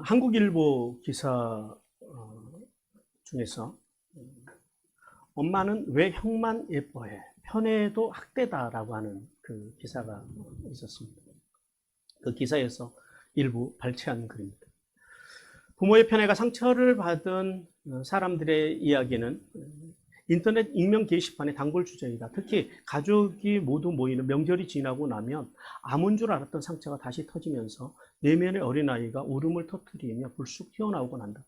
한국일보 기사 중에서 엄마는 왜 형만 예뻐해? 편애도 학대다라고 하는 그 기사가 있었습니다. 그 기사에서 일부 발췌한 글입니다. 부모의 편애가 상처를 받은 사람들의 이야기는 인터넷 익명 게시판의 단골 주제이다. 특히 가족이 모두 모이는 명절이 지나고 나면 아문 줄 알았던 상처가 다시 터지면서 내면의 어린아이가 울음을 터뜨리며 불쑥 튀어나오곤 한다.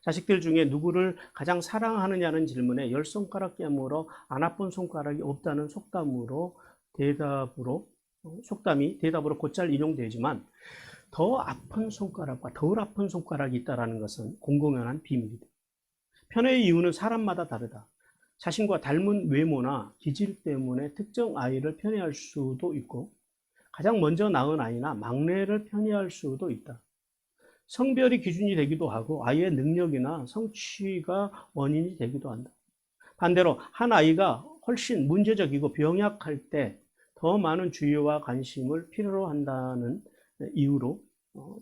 자식들 중에 누구를 가장 사랑하느냐는 질문에 10손가락 깨물어 안 아픈 손가락이 없다는 속담이 대답으로 곧잘 인용되지만 더 아픈 손가락과 덜 아픈 손가락이 있다는 것은 공공연한 비밀이다. 편애의 이유는 사람마다 다르다. 자신과 닮은 외모나 기질 때문에 특정 아이를 편애할 수도 있고 가장 먼저 낳은 아이나 막내를 편애할 수도 있다. 성별이 기준이 되기도 하고 아이의 능력이나 성취가 원인이 되기도 한다. 반대로 한 아이가 훨씬 문제적이고 병약할 때 더 많은 주의와 관심을 필요로 한다는 이유로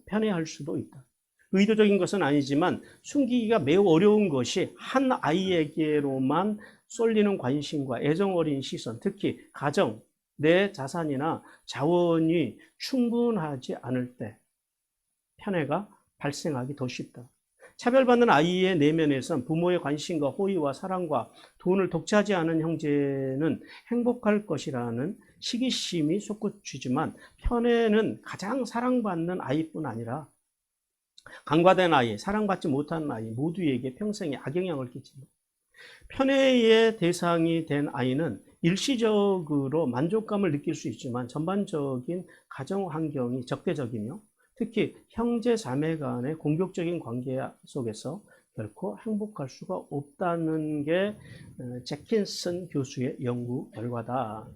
편애할 수도 있다. 의도적인 것은 아니지만 숨기기가 매우 어려운 것이 한 아이에게로만 쏠리는 관심과 애정 어린 시선, 특히 가정, 내 자산이나 자원이 충분하지 않을 때 편애가 발생하기 더 쉽다. 차별받는 아이의 내면에선 부모의 관심과 호의와 사랑과 돈을 독차지 않은 형제는 행복할 것이라는 시기심이 솟구치지만 편애는 가장 사랑받는 아이뿐 아니라 간과된 아이, 사랑받지 못하는 아이 모두에게 평생에 악영향을 끼친다. 편애의 대상이 된 아이는 일시적으로 만족감을 느낄 수 있지만 전반적인 가정 환경이 적대적이며 특히 형제 자매 간의 공격적인 관계 속에서 결코 행복할 수가 없다는 게 제킨슨 교수의 연구 결과다.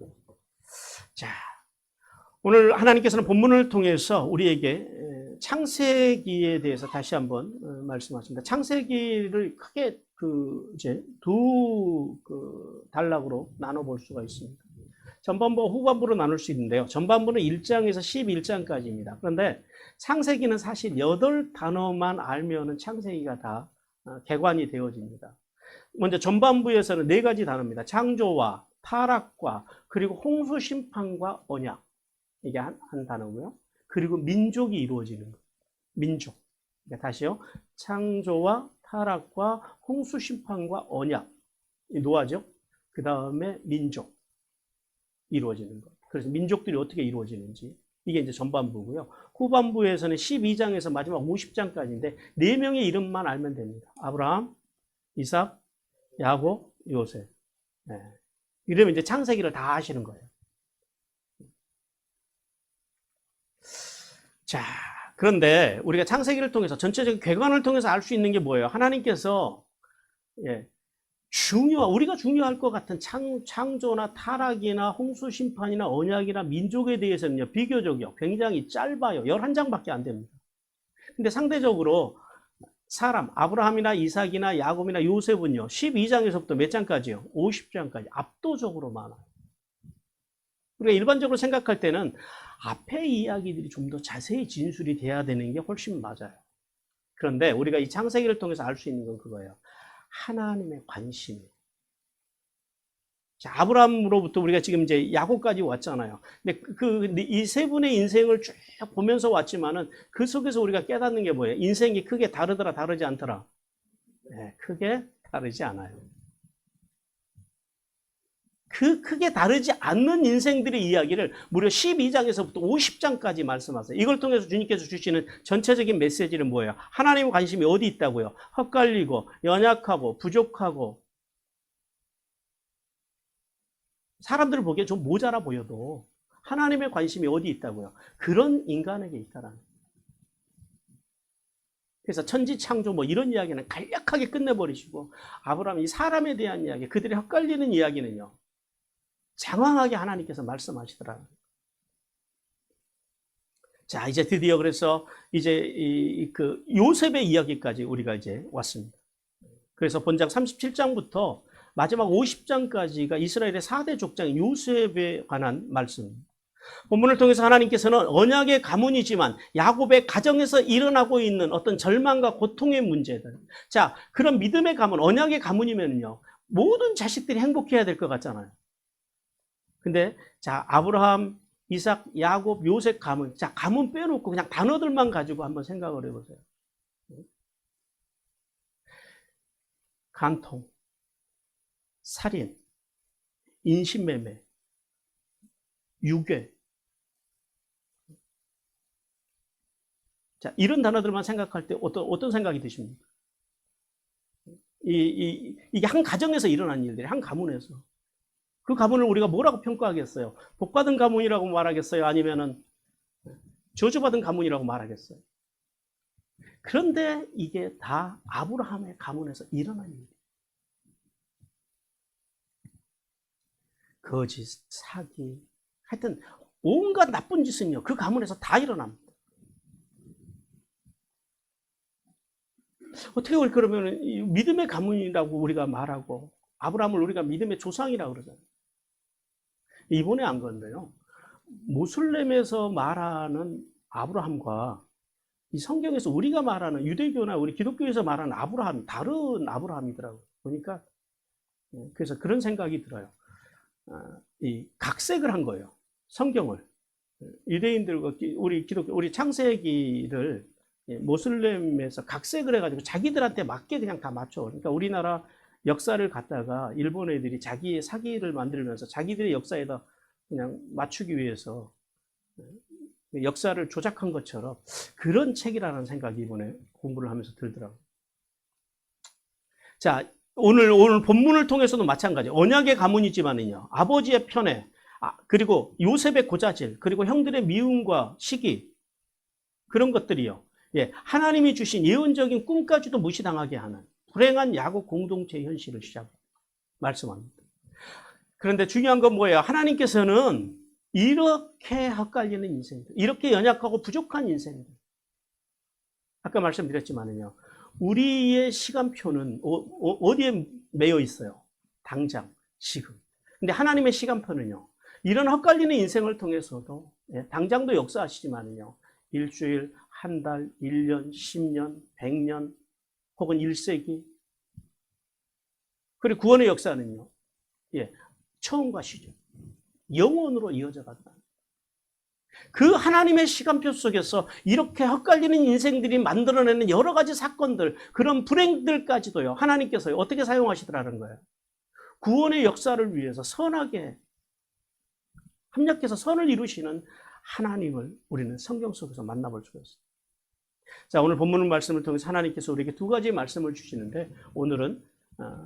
자, 오늘 하나님께서는 본문을 통해서 우리에게 창세기에 대해서 다시 한번 말씀하십니다. 창세기를 크게 두 단락으로 나눠볼 수가 있습니다. 전반부와 후반부로 나눌 수 있는데요. 전반부는 1장에서 11장까지입니다. 그런데 창세기는 사실 8단어만 알면은 창세기가 다 개관이 되어집니다. 먼저 전반부에서는 4가지 단어입니다. 창조와 타락과 그리고 홍수 심판과 언약. 이게 한 단어고요. 그리고 민족이 이루어지는 것. 민족. 그러니까 다시요. 창조와 타락과 홍수 심판과 언약. 노아죠. 그 다음에 민족. 이루어지는 것. 그래서 민족들이 어떻게 이루어지는지. 이게 이제 전반부고요. 후반부에서는 12장에서 마지막 50장까지인데 4명의 이름만 알면 됩니다. 아브라함, 이삭, 야곱, 요셉. 네. 이러면 이제 창세기를 다 아시는 거예요. 자, 그런데 우리가 창세기를 통해서 전체적인 궤관을 통해서 알 수 있는 게 뭐예요? 하나님께서 우리가 중요할 것 같은 창조나 타락이나 홍수 심판이나 언약이나 민족에 대해서는요, 비교적이요, 굉장히 짧아요. 11장밖에 안 됩니다. 근데 상대적으로 사람, 아브라함이나 이삭이나 야곱이나 요셉은요, 12장에서부터 몇 장까지요? 50장까지 압도적으로 많아요. 우리가 일반적으로 생각할 때는 앞의 이야기들이 좀 더 자세히 진술이 돼야 되는 게 훨씬 맞아요. 그런데 우리가 이 창세기를 통해서 알 수 있는 건 그거예요. 하나님의 관심이. 자, 아브라함으로부터 우리가 지금 이제 야곱까지 왔잖아요. 근데 이 세 분의 인생을 쭉 보면서 왔지만은 그 속에서 우리가 깨닫는 게 뭐예요? 인생이 크게 다르더라, 다르지 않더라? 네, 크게 다르지 않아요. 그 크게 다르지 않는 인생들의 이야기를 무려 12장에서부터 50장까지 말씀하세요. 이걸 통해서 주님께서 주시는 전체적인 메시지는 뭐예요? 하나님의 관심이 어디 있다고요? 헛갈리고 연약하고 부족하고 사람들 보기에 좀 모자라 보여도 하나님의 관심이 어디 있다고요? 그런 인간에게 있다라는 거예요. 그래서 천지창조 뭐 이런 이야기는 간략하게 끝내버리시고 아브라함 이 사람에 대한 이야기, 그들이 헛갈리는 이야기는요, 장황하게 하나님께서 말씀하시더라고요. 자, 이제 드디어 그래서 이제 요셉의 이야기까지 우리가 이제 왔습니다. 그래서 본장 37장부터 마지막 50장까지가 이스라엘의 4대 족장 요셉에 관한 말씀. 본문을 통해서 하나님께서는 언약의 가문이지만 야곱의 가정에서 일어나고 있는 어떤 절망과 고통의 문제들. 자, 그런 믿음의 가문, 언약의 가문이면요, 모든 자식들이 행복해야 될 것 같잖아요. 근데 자, 아브라함, 이삭, 야곱, 요셉 가문. 자, 가문 빼놓고 그냥 단어들만 가지고 한번 생각을 해보세요. 간통, 살인, 인신매매, 유괴. 자, 이런 단어들만 생각할 때 어떤 생각이 드십니까? 이게 한 가정에서 일어난 일들이, 한 가문에서. 그 가문을 우리가 뭐라고 평가하겠어요? 복받은 가문이라고 말하겠어요? 아니면은 저주받은 가문이라고 말하겠어요? 그런데 이게 다 아브라함의 가문에서 일어난 일이에요. 거짓, 사기, 하여튼 온갖 나쁜 짓은요, 그 가문에서 다 일어납니다. 어떻게 그러면 믿음의 가문이라고 우리가 말하고 아브라함을 우리가 믿음의 조상이라고 그러잖아요. 이번에 안 건데요. 모슬렘에서 말하는 아브라함과 이 성경에서 우리가 말하는 유대교나 우리 기독교에서 말하는 아브라함이 다른 아브라함이더라고요. 보니까 그래서 그런 생각이 들어요. 이 각색을 한 거예요. 성경을. 유대인들과 우리 기독교, 우리 창세기를 모슬렘에서 각색을 해가지고 자기들한테 맞게 그냥 다 맞춰. 그러니까 우리나라 역사를 갖다가 일본 애들이 자기의 사기를 만들면서 자기들의 역사에다 그냥 맞추기 위해서 역사를 조작한 것처럼 그런 책이라는 생각이 이번에 공부를 하면서 들더라고요. 자, 오늘 본문을 통해서도 마찬가지. 언약의 가문이지만은요, 아버지의 편애, 그리고 요셉의 고자질, 그리고 형들의 미움과 시기, 그런 것들이요. 예, 하나님이 주신 예언적인 꿈까지도 무시당하게 하는 불행한 야곱 공동체의 현실을 말씀합니다. 그런데 중요한 건 뭐예요? 하나님께서는 이렇게 헛갈리는 인생들, 이렇게 연약하고 부족한 인생들, 아까 말씀드렸지만은요, 우리의 시간표는 어디에 매여 있어요? 당장, 지금. 근데 하나님의 시간표는요, 이런 헛갈리는 인생을 통해서도 당장도 역사하시지만은요, 일주일, 한 달, 1년, 10년, 100년, 혹은 1세기. 그리고 구원의 역사는요, 처음과 시작, 영원으로 이어져 간다. 그 하나님의 시간표 속에서 이렇게 헛갈리는 인생들이 만들어내는 여러 가지 사건들, 그런 불행들까지도요, 하나님께서 어떻게 사용하시더라는 거예요. 구원의 역사를 위해서 선하게 합력해서 선을 이루시는 하나님을 우리는 성경 속에서 만나볼 수가 있어요. 자, 오늘 본문 말씀을 통해서 하나님께서 우리에게 두 가지 말씀을 주시는데, 오늘은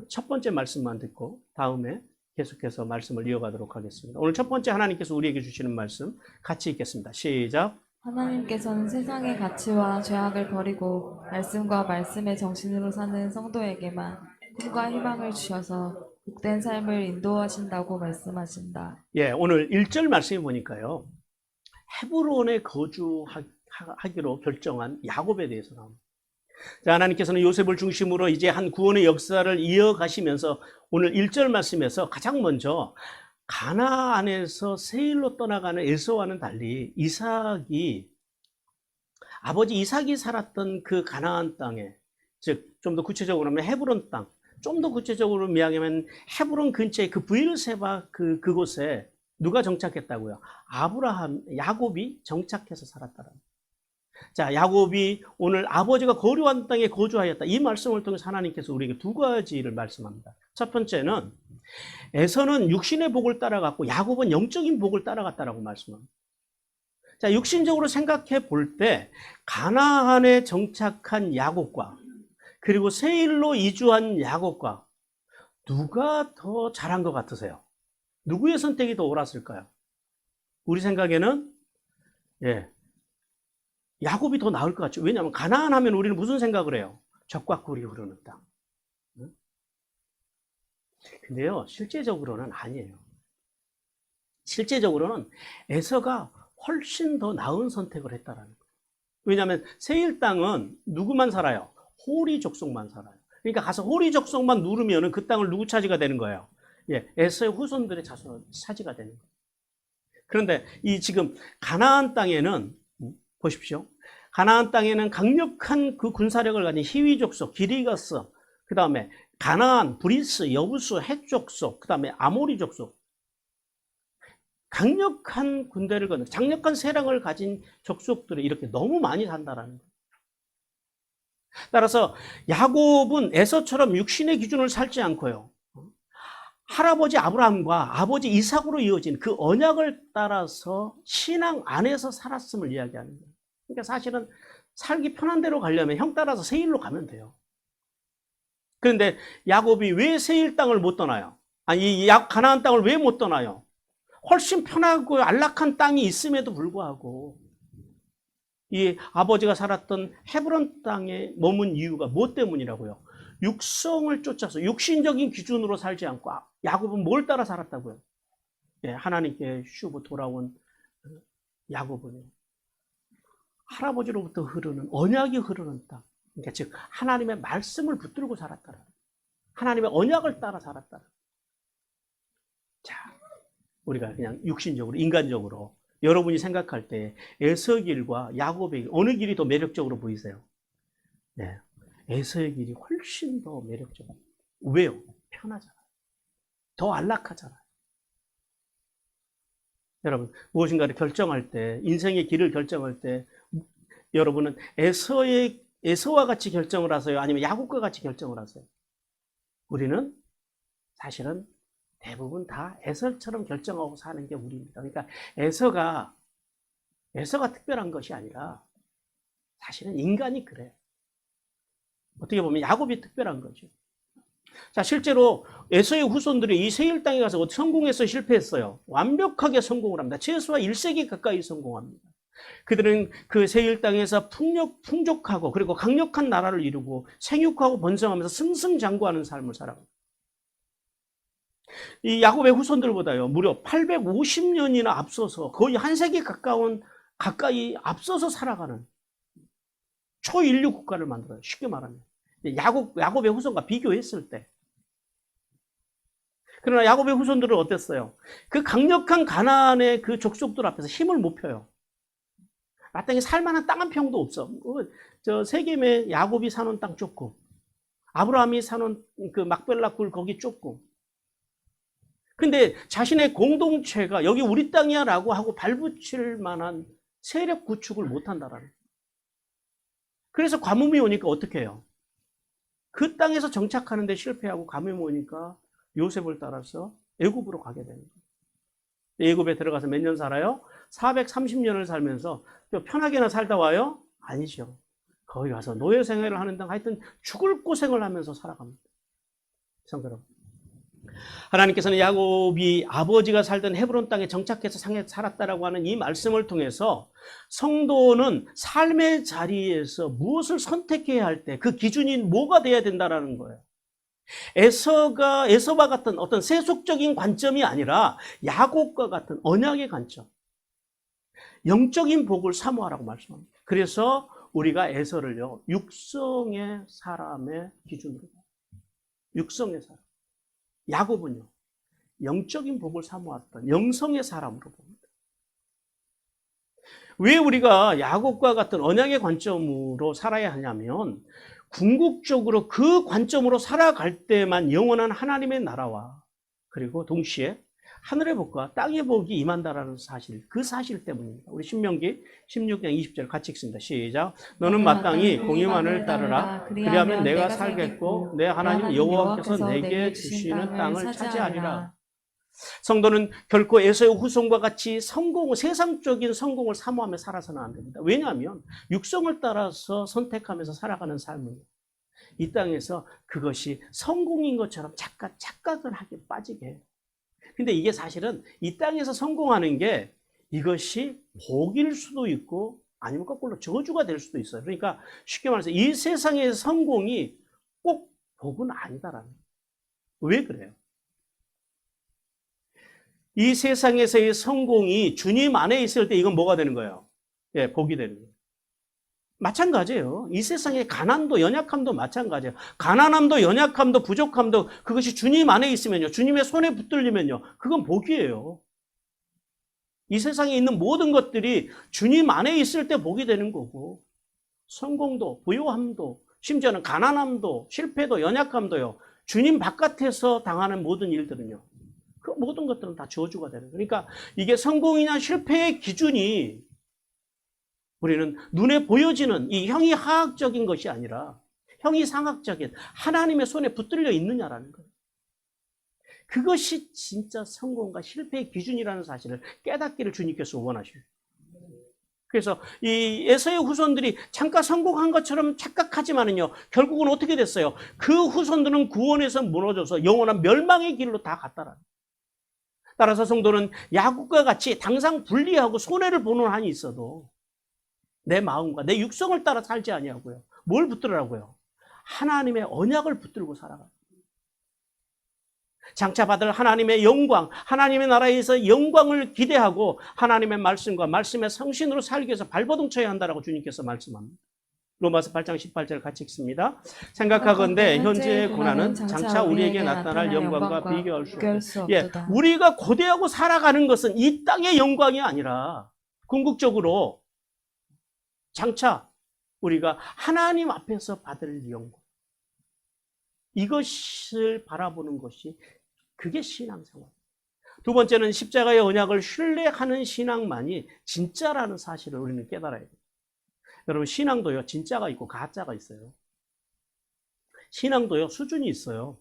첫 번째 말씀만 듣고 다음에 계속해서 말씀을 이어가도록 하겠습니다. 오늘 첫 번째 하나님께서 우리에게 주시는 말씀 같이 읽겠습니다. 시작. 하나님께서는 세상의 가치와 죄악을 버리고 말씀과 말씀의 정신으로 사는 성도에게만 꿈과 희망을 주셔서 복된 삶을 인도하신다고 말씀하신다. 예, 오늘 1절 말씀에 보니까요, 헤브론에 거주하기로 결정한 야곱에 대해서 나옵니다. 자, 하나님께서는 요셉을 중심으로 이제 한 구원의 역사를 이어가시면서 오늘 1절 말씀에서 가장 먼저 가나안에서 세일로 떠나가는 에서와는 달리 아버지 이삭이 살았던 그 가나안 땅에, 즉 좀 더 구체적으로 하면 헤브론 땅, 좀 더 구체적으로 이야기하면 헤브론 근처에 그 브엘세바 그곳에 누가 정착했다고요? 야곱이 정착해서 살았다는. 자, 야곱이 오늘 아버지가 거류한 땅에 거주하였다. 이 말씀을 통해서 하나님께서 우리에게 두 가지를 말씀합니다. 첫 번째는 에서는 육신의 복을 따라갔고 야곱은 영적인 복을 따라갔다라고 말씀합니다. 자, 육신적으로 생각해 볼 때 가나안에 정착한 야곱과 그리고 세일로 이주한 야곱과 누가 더 잘한 것 같으세요? 누구의 선택이 더 옳았을까요? 우리 생각에는 야곱이 더 나을 것 같죠. 왜냐하면 가나안 하면 우리는 무슨 생각을 해요? 적과 꿀이 흐르는 땅. 근데요, 실제적으로는 아니에요. 실제적으로는 에서가 훨씬 더 나은 선택을 했다라는 거예요. 왜냐하면 세일 땅은 누구만 살아요? 호리 족속만 살아요. 그러니까 가서 호리 족속만 누르면은 그 땅을 누구 차지가 되는 거예요? 에서의 후손들의 차지가 되는 거예요. 그런데 이 지금 가나안 땅에는 보십시오. 가나안 땅에는 강력한 그 군사력을 가진 히위 족속, 기리가스, 그 다음에 가나안, 브리스, 여부스, 헷 족속, 그 다음에 아모리 족속, 강력한 군대를 거는 강력한 세력을 가진 족속들이 이렇게 너무 많이 산다라는 거예요. 따라서 야곱은 에서처럼 육신의 기준을 살지 않고요, 할아버지 아브라함과 아버지 이삭으로 이어진 그 언약을 따라서 신앙 안에서 살았음을 이야기하는 거예요. 그러니까 사실은 살기 편한 대로 가려면 형 따라서 세일로 가면 돼요. 그런데 야곱이 왜 세일 땅을 못 떠나요? 아니, 가나안 땅을 왜 못 떠나요? 훨씬 편하고 안락한 땅이 있음에도 불구하고 이 아버지가 살았던 헤브론 땅에 머문 이유가 뭐 때문이라고요? 육성을 쫓아서 육신적인 기준으로 살지 않고 야곱은 뭘 따라 살았다고요? 예, 하나님께 쉬고 돌아온 야곱은요, 할아버지로부터 흐르는 언약이 흐르는 땅, 그러니까 즉 하나님의 말씀을 붙들고 살았다라, 하나님의 언약을 따라 살았다라. 자, 우리가 그냥 육신적으로, 인간적으로 여러분이 생각할 때 에서의 길과 야곱의 길, 어느 길이 더 매력적으로 보이세요? 네, 에서의 길이 훨씬 더 매력적이에요. 왜요? 편하잖아요. 더 안락하잖아요. 여러분, 무엇인가를 결정할 때, 인생의 길을 결정할 때 여러분은 에서와 같이 결정을 하세요? 아니면 야곱과 같이 결정을 하세요? 우리는 사실은 대부분 다 에서처럼 결정하고 사는 게 우리입니다. 그러니까 에서가 특별한 것이 아니라 사실은 인간이 그래요. 어떻게 보면 야곱이 특별한 거죠. 자, 실제로 에서의 후손들이 이 세일 땅에 가서 성공해서 실패했어요. 완벽하게 성공을 합니다. 최소한 1세기 가까이 성공합니다. 그들은 그 세일 땅에서 풍족하고 그리고 강력한 나라를 이루고 생육하고 번성하면서 승승장구하는 삶을 살아갑니다. 이 야곱의 후손들보다요, 무려 850년이나 앞서서 거의 한 세기 가까이 앞서서 살아가는 초인류 국가를 만들어요. 쉽게 말하면. 야곱의 후손과 비교했을 때. 그러나 야곱의 후손들은 어땠어요? 그 강력한 가나안의 그 족속들 앞에서 힘을 못 펴요. 마땅히 살만한 땅 한 평도 없어. 저 세겜에 야곱이 사는 땅 좁고, 아브라함이 사는 그 막벨라 굴 거기 좁고. 근데 자신의 공동체가 여기 우리 땅이야 라고 하고 발붙일 만한 세력 구축을 못 한다라는 거예요. 그래서 가뭄이 오니까 어떻게 해요? 그 땅에서 정착하는데 실패하고 가뭄이 오니까 요셉을 따라서 애굽으로 가게 되는 거예요. 애굽에 들어가서 몇 년 살아요? 430년을 살면서 편하게나 살다 와요? 아니죠. 거기 가서 노예 생활을 하는 등 하여튼 죽을 고생을 하면서 살아갑니다. 성도 여러분, 하나님께서는 야곱이 아버지가 살던 헤브론 땅에 정착해서 살았다라고 하는 이 말씀을 통해서 성도는 삶의 자리에서 무엇을 선택해야 할 때 그 기준이 뭐가 돼야 된다라는 거예요. 에서와 같은 어떤 세속적인 관점이 아니라 야곱과 같은 언약의 관점, 영적인 복을 사모하라고 말씀합니다. 그래서 우리가 에서를요, 육성의 사람의 기준으로 봐요. 육성의 사람. 야곱은요, 영적인 복을 사모했던 영성의 사람으로 봅니다. 왜 우리가 야곱과 같은 언약의 관점으로 살아야 하냐면, 궁극적으로 그 관점으로 살아갈 때만 영원한 하나님의 나라와 그리고 동시에 하늘의 복과 땅의 복이 임한다라는 사실, 그 사실 때문입니다. 우리 신명기 16장 20절 같이 읽습니다. 시작. 너는 마땅히 공의만을 따르라. 그리하면 내가 살겠고 내 하나님 여호와께서 내게 주시는 땅을 차지하리라. 성도는 결코 에서의 후손과 같이 세상적인 성공을 사모하며 살아서는 안 됩니다. 왜냐하면 육성을 따라서 선택하면서 살아가는 삶은 이 땅에서 그것이 성공인 것처럼 착각을 하게 빠지게 해요. 근데 이게 사실은 이 땅에서 성공하는 게 이것이 복일 수도 있고 아니면 거꾸로 저주가 될 수도 있어요. 그러니까 쉽게 말해서 이 세상의 성공이 꼭 복은 아니다라는 거예요. 왜 그래요? 이 세상에서의 성공이 주님 안에 있을 때 이건 뭐가 되는 거예요? 예, 복이 되는 거예요. 마찬가지예요. 이 세상의 가난도 연약함도 마찬가지예요. 가난함도 연약함도 부족함도 그것이 주님 안에 있으면요, 주님의 손에 붙들리면요, 그건 복이에요. 이 세상에 있는 모든 것들이 주님 안에 있을 때 복이 되는 거고, 성공도, 부유함도, 심지어는 가난함도, 실패도, 연약함도요, 주님 바깥에서 당하는 모든 일들은요, 그 모든 것들은 다 저주가 되는 거예요. 그러니까 이게 성공이냐 실패의 기준이 우리는 눈에 보여지는 이 형이하학적인 것이 아니라 형이상학적인 하나님의 손에 붙들려 있느냐라는 거예요. 그것이 진짜 성공과 실패의 기준이라는 사실을 깨닫기를 주님께서 원하십니다. 그래서 이 에서의 후손들이 잠깐 성공한 것처럼 착각하지만은요, 결국은 어떻게 됐어요? 그 후손들은 구원에서 무너져서 영원한 멸망의 길로 다 갔다라는 거예요. 따라서 성도는 야곱과 같이 당장 분리하고 손해를 보는 한이 있어도 내 마음과 내 육성을 따라 살지 아니하고요. 뭘 붙들으라고요? 하나님의 언약을 붙들고 살아가요. 장차 받을 하나님의 영광, 하나님의 나라에서 영광을 기대하고 하나님의 말씀과 말씀의 성신으로 살기 위해서 발버둥 쳐야 한다라고 주님께서 말씀합니다. 로마서 8장 18절 같이 읽습니다. 생각하건대 현재의 고난은 장차 우리에게 나타날 영광과 비교할 수 없다. 우리가 고대하고 살아가는 것은 이 땅의 영광이 아니라 궁극적으로 장차 우리가 하나님 앞에서 받을 영광, 이것을 바라보는 것이 그게 신앙생활. 두 번째는 십자가의 언약을 신뢰하는 신앙만이 진짜라는 사실을 우리는 깨달아야 돼요. 여러분, 신앙도요, 진짜가 있고 가짜가 있어요. 신앙도요, 수준이 있어요.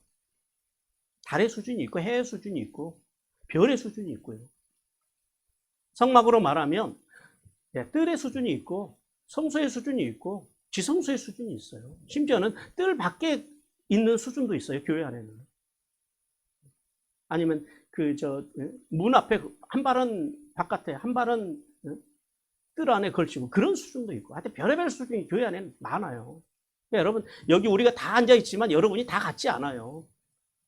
달의 수준이 있고 해의 수준이 있고 별의 수준이 있고요. 성막으로 말하면 뜰의 수준이 있고 성소의 수준이 있고 지성소의 수준이 있어요. 심지어는 뜰 밖에 있는 수준도 있어요, 교회 안에는. 아니면 문 앞에 한 발은 바깥에, 한 발은 뜰 안에 걸치고 그런 수준도 있고, 하여튼 별의별 수준이 교회 안에는 많아요. 그러니까 여러분, 여기 우리가 다 앉아 있지만 여러분이 다 같지 않아요.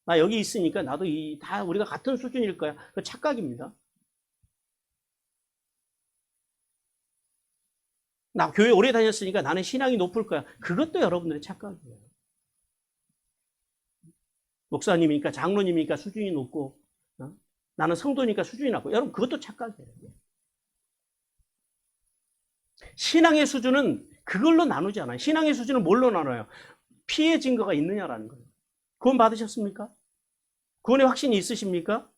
나 여기 있으니까 나도 다 우리가 같은 수준일 거야. 그 착각입니다. 나 교회 오래 다녔으니까 나는 신앙이 높을 거야. 그것도 여러분들의 착각이에요. 목사님이니까 장로님이니까 수준이 높고, 나는 성도니까 수준이 낮고, 여러분 그것도 착각이에요. 신앙의 수준은 그걸로 나누지 않아요. 신앙의 수준은 뭘로 나눠요? 피의 증거가 있느냐라는 거예요. 구원 받으셨습니까? 구원의 확신이 있으십니까?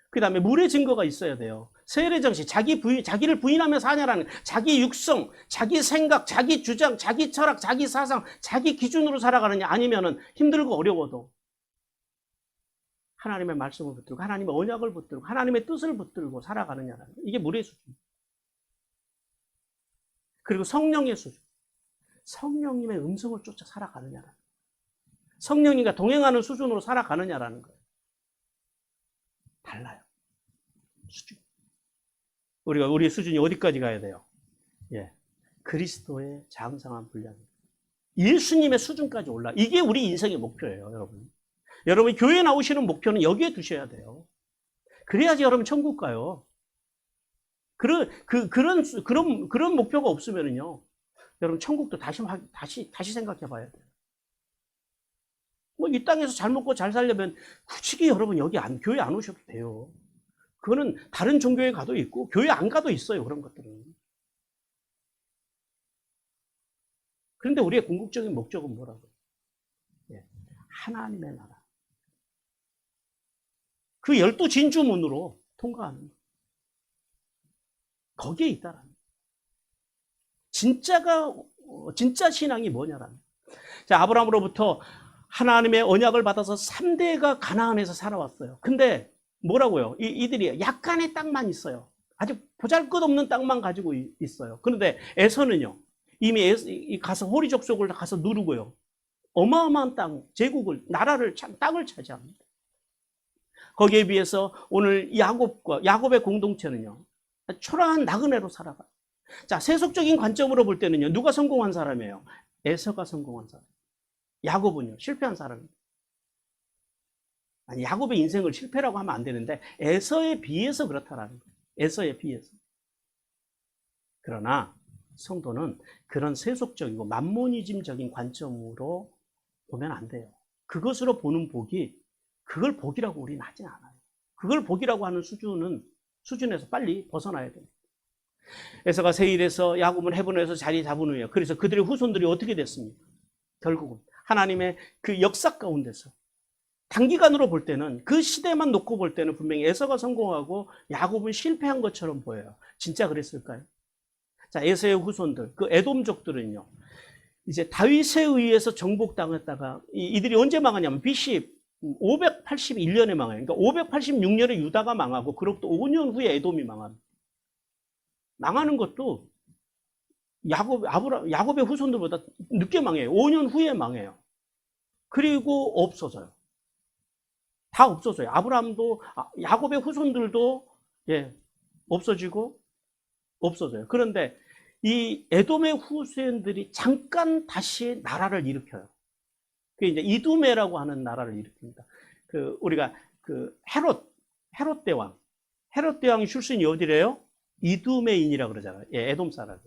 그 다음에 물의 증거가 있어야 돼요. 세례 정신, 자기를 부인하며 사냐라는, 자기 육성, 자기 생각, 자기 주장, 자기 철학, 자기 사상, 자기 기준으로 살아가느냐, 아니면은 힘들고 어려워도 하나님의 말씀을 붙들고 하나님의 언약을 붙들고 하나님의 뜻을 붙들고 살아가느냐라는 거예요. 이게 물의 수준. 그리고 성령의 수준. 성령님의 음성을 쫓아 살아가느냐라는 거예요. 성령님과 동행하는 수준으로 살아가느냐라는 거예요. 달라요. 수준. 우리 수준이 어디까지 가야 돼요? 그리스도의 장성한 분량입니다. 예수님의 수준까지 올라. 이게 우리 인생의 목표예요, 여러분. 여러분 교회 나오시는 목표는 여기에 두셔야 돼요. 그래야지 여러분 천국 가요. 그런 목표가 없으면은요, 여러분 천국도 다시 생각해 봐야 돼요. 뭐 이 땅에서 잘 먹고 잘 살려면 굳이 여러분 교회 안 오셔도 돼요. 그거는 다른 종교에 가도 있고 교회 안 가도 있어요, 그런 것들은. 그런데 우리의 궁극적인 목적은 뭐라고요? 하나님의 나라. 그 12진주문으로 통과하는 거예요. 거기에 있다라는 거예요. 진짜 신앙이 뭐냐라는 거예요. 자, 아브라함으로부터 하나님의 언약을 받아서 3대가 가나안에서 살아왔어요. 근데 뭐라고요? 이들이 약간의 땅만 있어요. 아주 보잘것없는 땅만 가지고 있어요. 그런데 에서는요, 이미 가서 호리 족속을 가서 누르고요, 어마어마한 땅, 제국을, 땅을 차지합니다. 거기에 비해서 오늘 야곱의 공동체는요, 초라한 나그네로 살아가요. 자, 세속적인 관점으로 볼 때는요, 누가 성공한 사람이에요? 에서가 성공한 사람. 야곱은요, 실패한 사람입니다. 아니, 야곱의 인생을 실패라고 하면 안 되는데 에서에 비해서 그렇다라는 거예요. 에서에 비해서. 그러나 성도는 그런 세속적이고 만모니즘적인 관점으로 보면 안 돼요. 그것으로 보는 복이, 그걸 복이라고 우리는 하진 않아요. 그걸 복이라고 하는 수준은 수준에서 빨리 벗어나야 됩니다. 에서가 세일에서 야곱은 헤브론에서 자리 잡은 후에 그래서 그들의 후손들이 어떻게 됐습니까? 결국은 하나님의 그 역사 가운데서 단기간으로 볼 때는 그 시대만 놓고 볼 때는 분명히 에서가 성공하고 야곱은 실패한 것처럼 보여요. 진짜 그랬을까요? 자, 에서의 후손들, 그 에돔족들은요. 이제 다윗에 의해서 정복당했다가 이들이 언제 망하냐면 BC 581년에 망해요. 그러니까 586년에 유다가 망하고 그로부터 5년 후에 에돔이 망합니다. 망하는 것도 야곱의 후손들보다 늦게 망해요. 5년 후에 망해요. 그리고 없어져요. 다 없어져요. 아브라함도 야곱의 후손들도 없어지고 없어져요. 그런데 이 에돔의 후손들이 잠깐 다시 나라를 일으켜요. 그게 이제 이두메라고 하는 나라를 일으킵니다. 우리가 헤롯 대왕 출신이 어디래요? 이두메인이라 그러잖아요. 에돔 사람.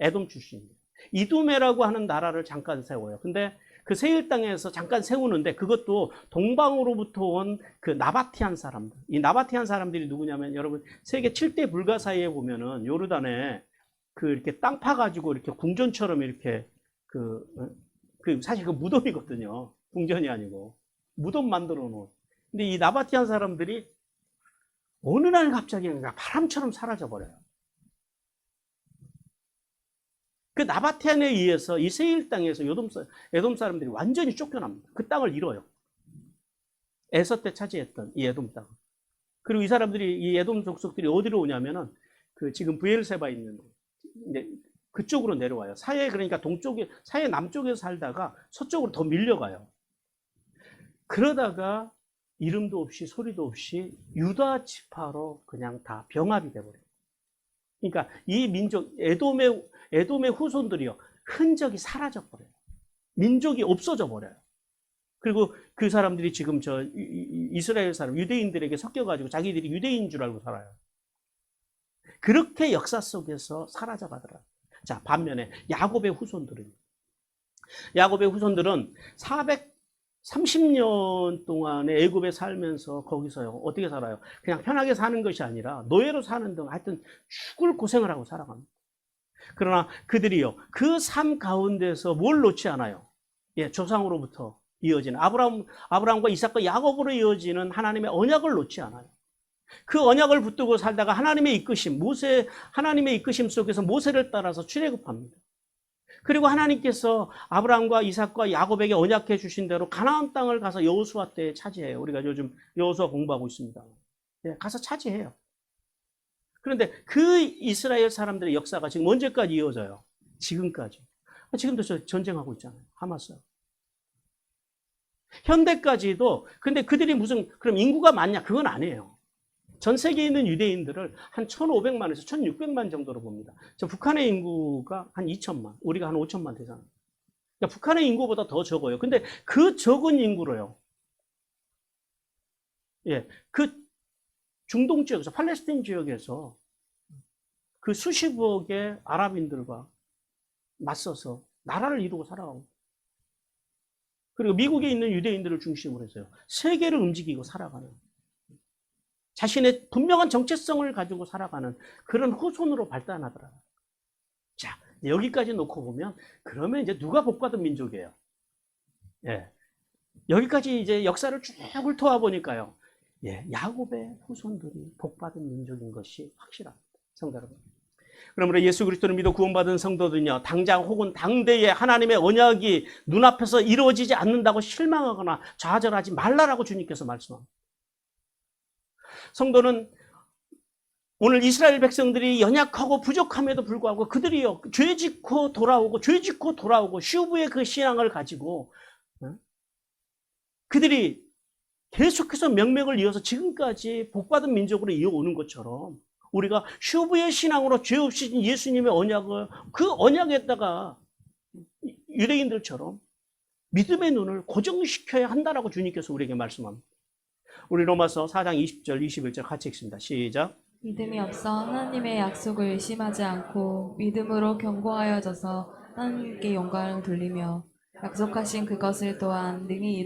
에돔 출신이에요. 이두메라고 하는 나라를 잠깐 세워요. 근데 그 세일 땅에서 잠깐 세우는데 그것도 동방으로부터 온 그 나바티안 사람들. 이 나바티안 사람들이 누구냐면 여러분 세계 7대 불가 사이에 보면은 요르단에 이렇게 땅 파가지고 이렇게 궁전처럼 이렇게 사실 그 무덤이거든요. 궁전이 아니고. 무덤 만들어 놓은. 근데 이 나바티안 사람들이 어느 날 갑자기 바람처럼 사라져 버려요. 그 나바티안에 의해서 이 세일 땅에서 에돔 사람들이 완전히 쫓겨납니다. 그 땅을 잃어요. 에서 때 차지했던 이 에돔 땅. 그리고 이 사람들이 이 에돔 족속들이 어디로 오냐면은 지금 브엘세바 있는 이제 그쪽으로 내려와요. 그러니까 사해 남쪽에서 살다가 서쪽으로 더 밀려가요. 그러다가 이름도 없이 소리도 없이 유다 지파로 그냥 다 병합이 돼버려요. 그러니까 이 민족 에돔의 후손들이요 흔적이 사라져 버려요. 민족이 없어져 버려요. 그리고 그 사람들이 지금 이스라엘 사람 유대인들에게 섞여가지고 자기들이 유대인인 줄 알고 살아요. 그렇게 역사 속에서 사라져 가더라. 자, 반면에 야곱의 후손들은 430년 동안에 애굽에 살면서 거기서요 어떻게 살아요? 그냥 편하게 사는 것이 아니라 노예로 사는 등 하여튼 죽을 고생을 하고 살아갑니다. 그러나 그들이요 그 삶 가운데서 뭘 놓지 않아요. 조상으로부터 이어지는 아브라함과 이삭과 야곱으로 이어지는 하나님의 언약을 놓지 않아요. 그 언약을 붙들고 살다가 하나님의 이끄심 속에서 모세를 따라서 출애굽합니다. 그리고 하나님께서 아브라함과 이삭과 야곱에게 언약해 주신 대로 가나안 땅을 가서 여호수아 때 차지해요. 우리가 요즘 여호수아 공부하고 있습니다. 가서 차지해요. 그런데 그 이스라엘 사람들의 역사가 지금 언제까지 이어져요? 지금까지. 지금도 전쟁하고 있잖아요. 하마스. 현대까지도. 근데 그들이 그럼 인구가 많냐? 그건 아니에요. 전 세계에 있는 유대인들을 한 1,500만에서 1,600만 정도로 봅니다. 북한의 인구가 한 2천만, 우리가 한 5천만 되잖아요. 그러니까 북한의 인구보다 더 적어요. 근데 그 적은 인구로요. 그 중동 지역에서, 팔레스타인 지역에서 그 수십억의 아랍인들과 맞서서 나라를 이루고 살아가고, 그리고 미국에 있는 유대인들을 중심으로 해서요. 세계를 움직이고 살아가는, 자신의 분명한 정체성을 가지고 살아가는 그런 후손으로 발달하더라고요. 자, 여기까지 놓고 보면 그러면 이제 누가 복받은 민족이에요? 여기까지 이제 역사를 쭉 훑어와 보니까요. 야곱의 후손들이 복받은 민족인 것이 확실합니다. 성도 여러분. 그러므로 예수 그리스도를 믿어 구원받은 성도들은요. 당장 혹은 당대에 하나님의 언약이 눈앞에서 이루어지지 않는다고 실망하거나 좌절하지 말라라고 주님께서 말씀합니다. 성도는 오늘 이스라엘 백성들이 연약하고 부족함에도 불구하고 그들이요 죄 짓고 돌아오고 슈브의 그 신앙을 가지고 그들이 계속해서 명맥을 이어서 지금까지 복받은 민족으로 이어오는 것처럼 우리가 슈브의 신앙으로 죄 없이 예수님의 언약을 그 언약에다가 유대인들처럼 믿음의 눈을 고정시켜야 한다라고 주님께서 우리에게 말씀합니다. 우리 로마서 4장 20절 21절 같이 읽습니다. 시작. 믿음이 없어 하나님의 약속을 의심하지 않고 믿음으로 견고하여져서 하나님께 영광을 돌리며 약속하신 그것을 또한 능히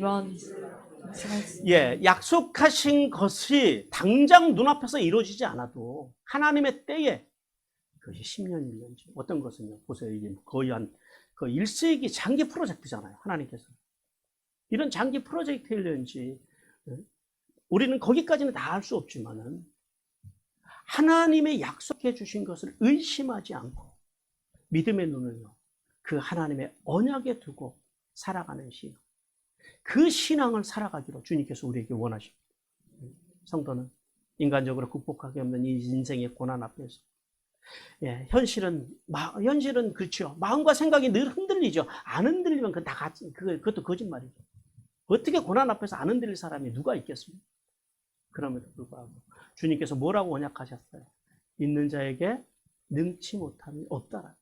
약속하신 것이 당장 눈앞에서 이루어지지 않아도 하나님의 때에 그것이 10년, 1년지. 어떤 것은요, 보세요. 이게 거의 한 그 1세기 장기 프로젝트잖아요. 하나님께서. 이런 장기 프로젝트일는지 우리는 거기까지는 다 알 수 없지만은 하나님의 약속해 주신 것을 의심하지 않고 믿음의 눈을요, 그 하나님의 언약에 두고 살아가는 신앙. 그 신앙을 살아가기로 주님께서 우리에게 원하십니다. 성도는 인간적으로 극복하기 없는 이 인생의 고난 앞에서 현실은 그렇죠. 마음과 생각이 늘 흔들리죠. 안 흔들리면 그건 다 같이, 그것도 거짓말이죠. 어떻게 고난 앞에서 안 흔들릴 사람이 누가 있겠습니까? 그럼에도 불구하고 주님께서 뭐라고 언약하셨어요? 있는 자에게 능치 못함이 없다라.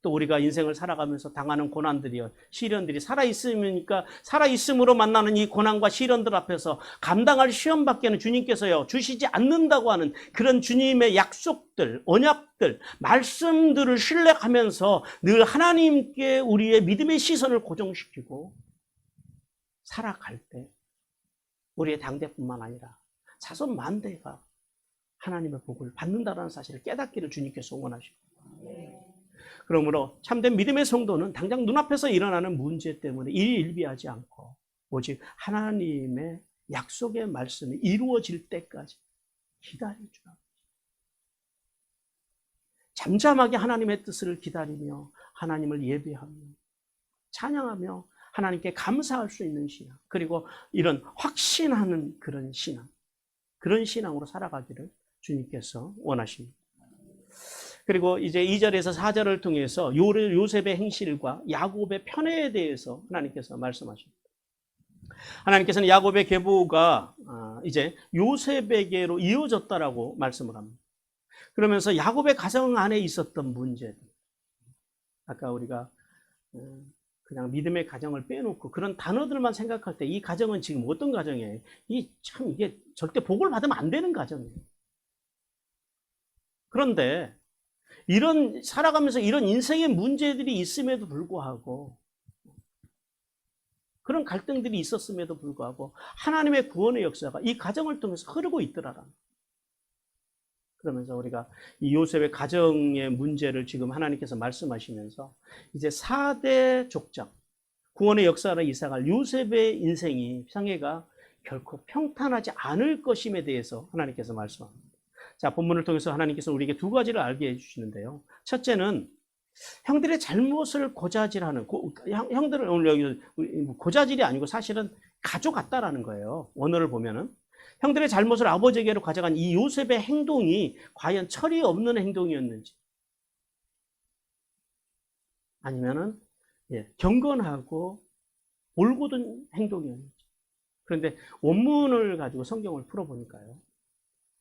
또 우리가 인생을 살아가면서 당하는 고난들이요, 시련들이 살아있음으로 만나는 이 고난과 시련들 앞에서 감당할 시험밖에는 주님께서요 주시지 않는다고 하는 그런 주님의 약속들, 언약들, 말씀들을 신뢰하면서 늘 하나님께 우리의 믿음의 시선을 고정시키고 살아갈 때 우리의 당대뿐만 아니라 자손 만대가 하나님의 복을 받는다는 사실을 깨닫기를 주님께서 원하십니다. 그러므로 참된 믿음의 성도는 당장 눈앞에서 일어나는 문제 때문에 일일비하지 않고 오직 하나님의 약속의 말씀이 이루어질 때까지 기다려주라. 잠잠하게 하나님의 뜻을 기다리며 하나님을 예배하며 찬양하며 하나님께 감사할 수 있는 신앙, 그리고 이런 확신하는 그런 신앙으로 살아가기를 주님께서 원하십니다. 그리고 이제 2절에서 4절을 통해서 요셉의 행실과 야곱의 편애에 대해서 하나님께서 말씀하십니다. 하나님께서는 야곱의 계보가 이제 요셉에게로 이어졌다라고 말씀을 합니다. 그러면서 야곱의 가정 안에 있었던 문제들, 아까 우리가 그냥 믿음의 가정을 빼놓고 그런 단어들만 생각할 때 이 가정은 지금 어떤 가정이에요? 이게 절대 복을 받으면 안 되는 가정이에요. 그런데 살아가면서 이런 인생의 문제들이 있음에도 불구하고, 그런 갈등들이 있었음에도 불구하고 하나님의 구원의 역사가 이 가정을 통해서 흐르고 있더라라. 그러면서 우리가 이 요셉의 가정의 문제를 지금 하나님께서 말씀하시면서 이제 4대 족장, 구원의 역사로 이사갈 요셉의 인생이 생애가 결코 평탄하지 않을 것임에 대해서 하나님께서 말씀합니다. 자, 본문을 통해서 하나님께서 우리에게 두 가지를 알게 해주시는데요. 첫째는 형들의 잘못을 고자질하는, 형들은 오늘 여기 고자질이 아니고 사실은 가져갔다라는 거예요. 원어를 보면은. 형들의 잘못을 아버지에게로 가져간 이 요셉의 행동이 과연 철이 없는 행동이었는지, 아니면은 경건하고 올곧은 행동이었는지. 그런데 원문을 가지고 성경을 풀어보니까요,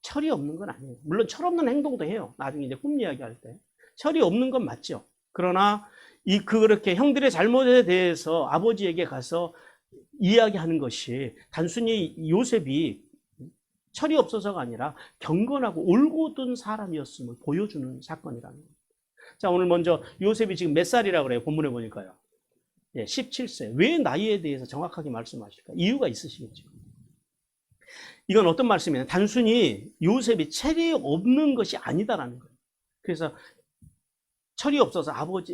철이 없는 건 아니에요. 물론 철없는 행동도 해요. 나중에 이제 꿈 이야기할 때. 철이 없는 건 맞죠. 그러나 그렇게 형들의 잘못에 대해서 아버지에게 가서 이야기하는 것이 단순히 요셉이 철이 없어서가 아니라 경건하고 올곧은 사람이었음을 보여주는 사건이라는 거예요. 자, 오늘 먼저 요셉이 지금 몇 살이라고 그래요? 본문에 보니까요. 17세. 왜 나이에 대해서 정확하게 말씀하실까? 이유가 있으시겠죠. 이건 어떤 말씀이냐? 단순히 요셉이 철이 없는 것이 아니다라는 거예요. 그래서 철이 없어서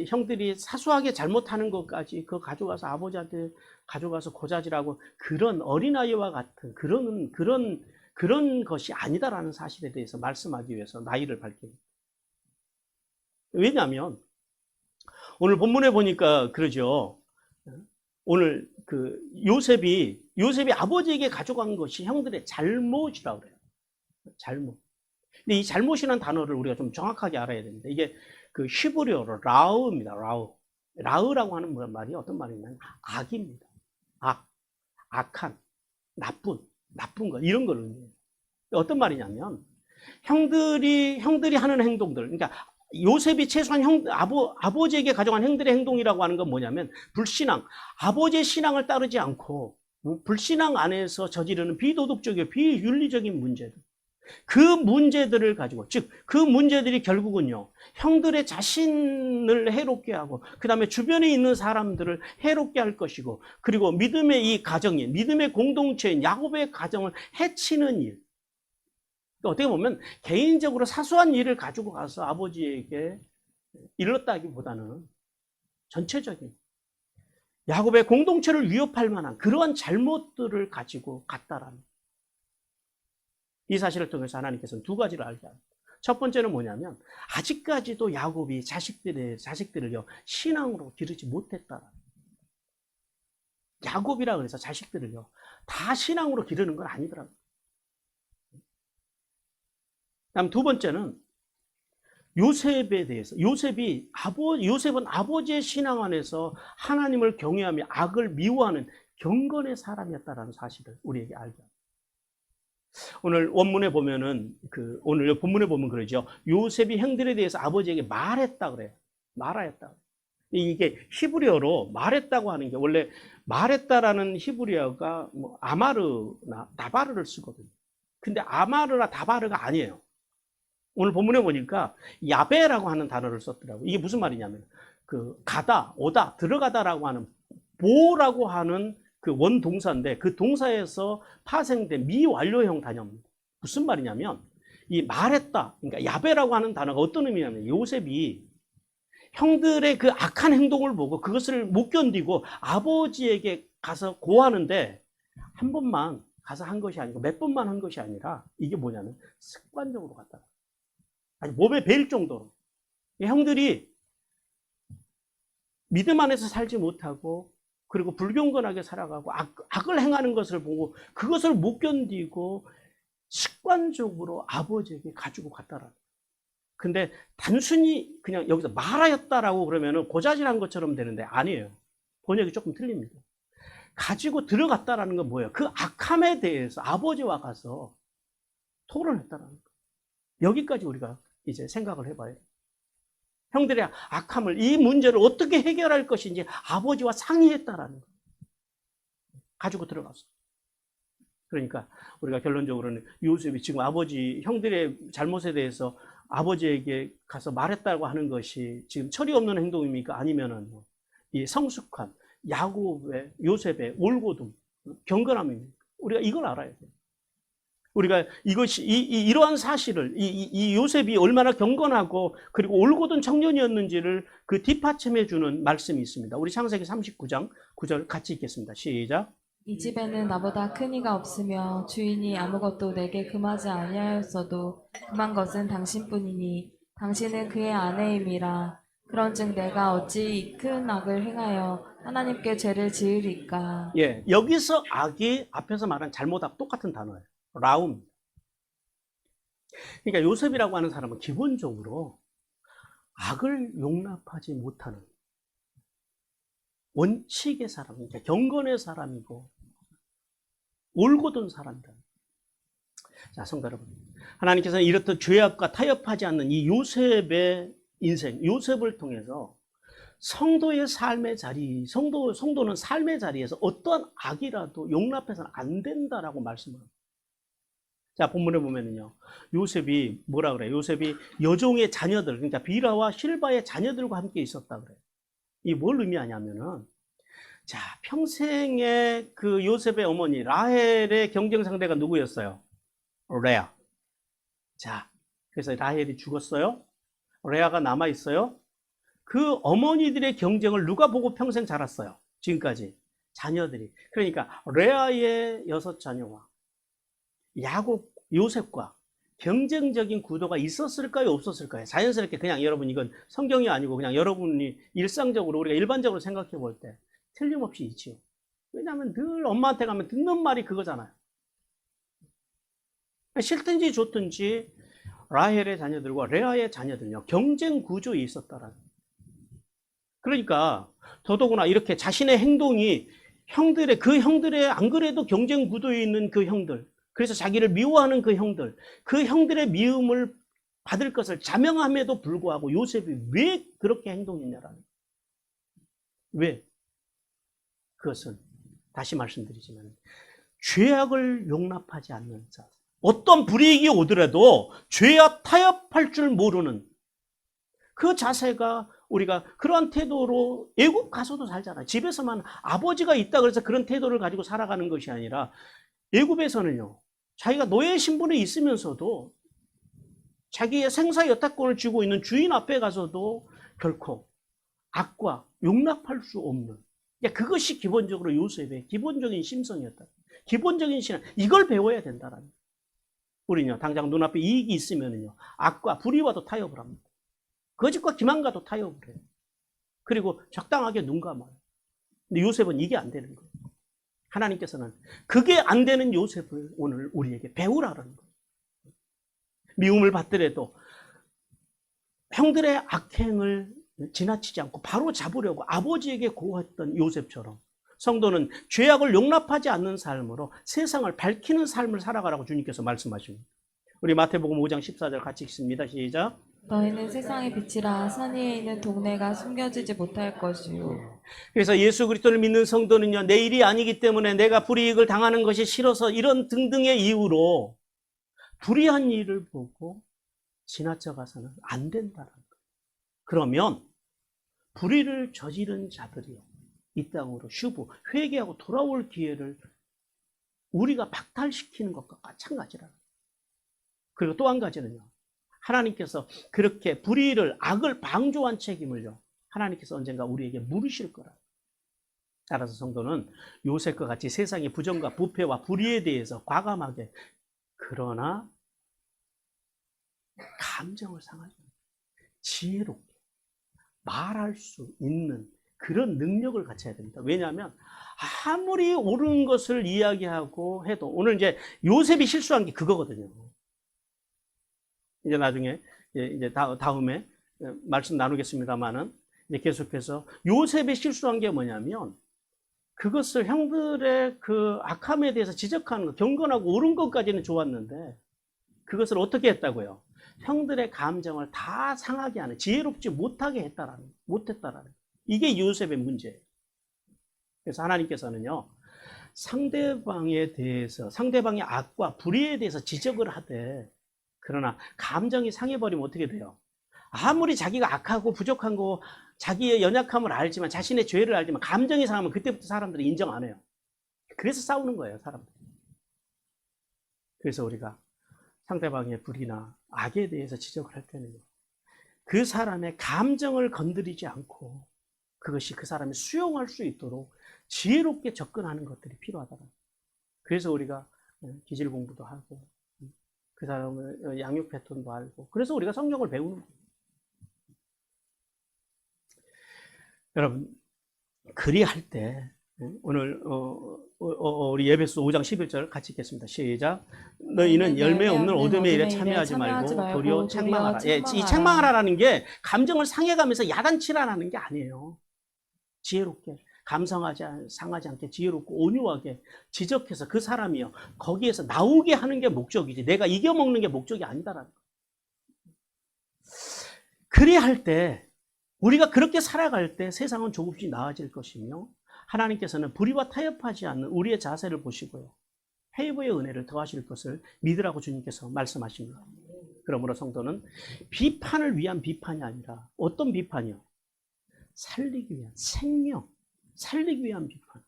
형들이 사소하게 잘못하는 것까지 그거 가져가서 아버지한테 가져가서 고자질하고 그런 어린아이와 같은 그런 것이 아니다라는 사실에 대해서 말씀하기 위해서 나이를 밝힙니다. 왜냐하면 오늘 본문에 보니까 그러죠. 오늘 요셉이 아버지에게 가져간 것이 형들의 잘못이라고 그래요. 잘못. 근데 이 잘못이라는 단어를 우리가 좀 정확하게 알아야 됩니다. 이게 히브리어로 라우입니다. 라우라고 하는 말이 어떤 말이냐면 악입니다. 악한, 나쁜 것, 이런 걸 의미해요. 어떤 말이냐면 형들이 하는 행동들, 그러니까 요셉이 최소한 아버지에게 가져간 형들의 행동이라고 하는 건 뭐냐면 불신앙, 아버지의 신앙을 따르지 않고 불신앙 안에서 저지르는 비도덕적이고 비윤리적인 문제들, 그 문제들을 가지고, 즉 그 문제들이 결국은요, 형들의 자신을 해롭게 하고 그 다음에 주변에 있는 사람들을 해롭게 할 것이고, 그리고 믿음의 이 가정인, 믿음의 공동체인 야곱의 가정을 해치는 일. 그러니까 어떻게 보면 개인적으로 사소한 일을 가지고 가서 아버지에게 일렀다기보다는 전체적인 야곱의 공동체를 위협할 만한 그러한 잘못들을 가지고 갔다라는, 이 사실을 통해서 하나님께서는 두 가지를 알게 합니다. 첫 번째는 뭐냐면, 아직까지도 야곱이 자식들을요, 신앙으로 기르지 못했다. 야곱이라 그래서 자식들을요, 다 신앙으로 기르는 건 아니더라고요. 다음 두 번째는 요셉에 대해서, 요셉은 아버지의 신앙 안에서 하나님을 경외하며 악을 미워하는 경건의 사람이었다라는 사실을 우리에게 알게 합니다. 오늘 원문에 보면은, 오늘 본문에 보면 그러죠. 요셉이 형들에 대해서 아버지에게 말했다 그래요. 말하였다. 이게 히브리어로 말했다고 하는 게, 원래 말했다라는 히브리어가 뭐 아마르나 다바르를 쓰거든요. 근데 아마르나 다바르가 아니에요. 오늘 본문에 보니까 야베라고 하는 단어를 썼더라고요. 이게 무슨 말이냐면, 가다, 오다, 들어가다라고 하는 보라고 하는 그 원동사인데, 그 동사에서 파생된 미완료형 단어입니다. 무슨 말이냐면, 이 말했다, 그러니까 야베라고 하는 단어가 어떤 의미냐면, 요셉이 형들의 그 악한 행동을 보고 그것을 못 견디고 아버지에게 가서 고하는데, 한 번만 가서 한 것이 아니고 몇 번만 한 것이 아니라, 이게 뭐냐면 습관적으로 갔다. 아니, 몸에 배일 정도로. 형들이 믿음 안에서 살지 못하고, 그리고 불경건하게 살아가고 악을 행하는 것을 보고 그것을 못 견디고 습관적으로 아버지에게 가지고 갔다라는. 근데 단순히 그냥 여기서 말하였다라고 그러면은 고자질한 것처럼 되는데 아니에요. 번역이 조금 틀립니다. 가지고 들어갔다라는 건 뭐예요? 그 악함에 대해서 아버지와 가서 토론했다라는 거예요. 여기까지 우리가 이제 생각을 해봐야 돼요. 형들의 악함을, 이 문제를 어떻게 해결할 것인지 아버지와 상의했다라는 거예요. 가지고 들어갔어. 그러니까 우리가 결론적으로는 요셉이 지금 형들의 잘못에 대해서 아버지에게 가서 말했다고 하는 것이 지금 철이 없는 행동입니까? 아니면은 이 성숙한 요셉의 올고듬, 경건함입니까? 우리가 이걸 알아야 돼요. 우리가 이러한 사실을, 이 요셉이 얼마나 경건하고 그리고 올곧은 청년이었는지를 그 뒷받침해주는 말씀이 있습니다. 우리 창세기 39장 9절 같이 읽겠습니다. 시작. 이 집에는 나보다 큰 이가 없으며 주인이 아무것도 내게 금하지 아니하였어도 금한 것은 당신뿐이니 당신은 그의 아내임이라. 그런즉 내가 어찌 이 큰 악을 행하여 하나님께 죄를 지으리까. 예, 여기서 악이 앞에서 말한 잘못하고 똑같은 단어예요. 라움. 그러니까 요셉이라고 하는 사람은 기본적으로 악을 용납하지 못하는 원칙의 사람, 그러니까 경건의 사람이고 올곧은 사람이다. 자, 성도 여러분, 하나님께서는 이렇듯 죄악과 타협하지 않는 이 요셉의 인생, 요셉을 통해서 성도의 삶의 자리, 성도는 삶의 자리에서 어떠한 악이라도 용납해서는 안 된다라고 말씀을 합니다. 자, 본문에 보면은요, 요셉이 뭐라 그래요? 요셉이 여종의 자녀들, 그러니까 비라와 실바의 자녀들과 함께 있었다 그래요. 이 뭘 의미하냐면은, 자, 평생에 그 요셉의 어머니 라헬의 경쟁 상대가 누구였어요? 레아. 자, 그래서 라헬이 죽었어요. 레아가 남아 있어요. 그 어머니들의 경쟁을 누가 보고 평생 자랐어요? 지금까지 자녀들이. 그러니까 레아의 6자녀와 요셉과 경쟁적인 구도가 있었을까요? 없었을까요? 자연스럽게 그냥 여러분, 이건 성경이 아니고 그냥 여러분이 일상적으로 우리가 일반적으로 생각해 볼 때 틀림없이 있지요. 왜냐하면 늘 엄마한테 가면 듣는 말이 그거잖아요. 싫든지 좋든지 라헬의 자녀들과 레아의 자녀들은요, 경쟁 구조에 있었다라는. 그러니까 더더구나 이렇게 자신의 행동이 그 형들의 안 그래도 경쟁 구도에 있는 그 형들, 그래서 자기를 미워하는 그 형들의 미움을 받을 것을 자명함에도 불구하고 요셉이 왜 그렇게 행동했냐라는. 왜? 그것은 다시 말씀드리지만 죄악을 용납하지 않는 자, 어떤 불이익이 오더라도 죄와 타협할 줄 모르는 그 자세가 우리가 그러한 태도로 애국 가서도 살잖아요. 집에서만 아버지가 있다 그래서 그런 태도를 가지고 살아가는 것이 아니라 애국에서는요. 자기가 노예 신분에 있으면서도 자기의 생사 여타권을 쥐고 있는 주인 앞에 가서도 결코 악과 용납할 수 없는 그것이 기본적으로 요셉의 기본적인 심성이었다. 기본적인 신앙. 이걸 배워야 된다라는 거예요. 우리는요. 당장 눈앞에 이익이 있으면요. 악과 불의와도 타협을 합니다. 거짓과 기만과도 타협을 해요. 그리고 적당하게 눈 감아요. 근데 요셉은 이게 안 되는 거예요. 하나님께서는 그게 안 되는 요셉을 오늘 우리에게 배우라는 거예요. 미움을 받더라도 형들의 악행을 지나치지 않고 바로 잡으려고 아버지에게 고했던 요셉처럼 성도는 죄악을 용납하지 않는 삶으로 세상을 밝히는 삶을 살아가라고 주님께서 말씀하십니다. 우리 마태복음 5장 14절 같이 읽습니다. 시작. 너희는 세상의 빛이라 산 위에 있는 동네가 숨겨지지 못할 것이요. 그래서 예수 그리스도를 믿는 성도는요, 내 일이 아니기 때문에 내가 불이익을 당하는 것이 싫어서 이런 등등의 이유로 불의한 일을 보고 지나쳐가서는 안 된다는 거예요. 그러면 불의를 저지른 자들이요, 이 땅으로 슈브, 회개하고 돌아올 기회를 우리가 박탈시키는 것과 마찬가지라는 거예요. 그리고 또 한 가지는요, 하나님께서 그렇게 불의를, 악을 방조한 책임을요, 하나님께서 언젠가 우리에게 물으실 거라. 따라서 성도는 요셉과 같이 세상의 부정과 부패와 불의에 대해서 과감하게, 그러나 감정을 상하지 않고 지혜롭게 말할 수 있는 그런 능력을 갖춰야 됩니다. 왜냐하면 아무리 옳은 것을 이야기하고 해도, 오늘 이제 요셉이 실수한 게 그거거든요. 이제 나중에 이제 다음에 말씀 나누겠습니다만은, 이제 계속해서 요셉이 실수한 게 뭐냐면, 그것을 형들의 그 악함에 대해서 지적하는 거, 경건하고 옳은 것까지는 좋았는데 그것을 어떻게 했다고요? 형들의 감정을 다 상하게 하는, 지혜롭지 못하게 못했다라는, 이게 요셉의 문제예요. 그래서 하나님께서는요, 상대방에 대해서, 상대방의 악과 불의에 대해서 지적을 하되, 그러나 감정이 상해버리면 어떻게 돼요? 아무리 자기가 악하고 부족한 거, 자기의 연약함을 알지만, 자신의 죄를 알지만 감정이 상하면 그때부터 사람들이 인정 안 해요. 그래서 싸우는 거예요, 사람들이. 그래서 우리가 상대방의 불의나 악에 대해서 지적을 할 때는 그 사람의 감정을 건드리지 않고 그것이 그 사람이 수용할 수 있도록 지혜롭게 접근하는 것들이 필요하다. 그래서 우리가 기질 공부도 하고 그 사람의 양육 패턴도 알고, 그래서 우리가 성경을 배우는 거예요. 여러분, 그리할 때 오늘 우리 에베소 5장 11절 같이 읽겠습니다. 시작. 너희는 열매 없는 어둠의 일에 참여하지 말고 도리어 책망하라. 이 책망하라라는 게 감정을 상해가면서 야단치라라는 게 아니에요. 지혜롭게, 상하지 않게 지혜롭고 온유하게 지적해서 그 사람이요, 거기에서 나오게 하는 게 목적이지, 내가 이겨먹는 게 목적이 아니다라는 거예요. 그리할 때, 우리가 그렇게 살아갈 때 세상은 조금씩 나아질 것이며, 하나님께서는 불의와 타협하지 않는 우리의 자세를 보시고요, 회복의 은혜를 더하실 것을 믿으라고 주님께서 말씀하십니다. 그러므로 성도는 비판을 위한 비판이 아니라, 어떤 비판이요? 살리기 위한, 생명, 살리기 위한 비판.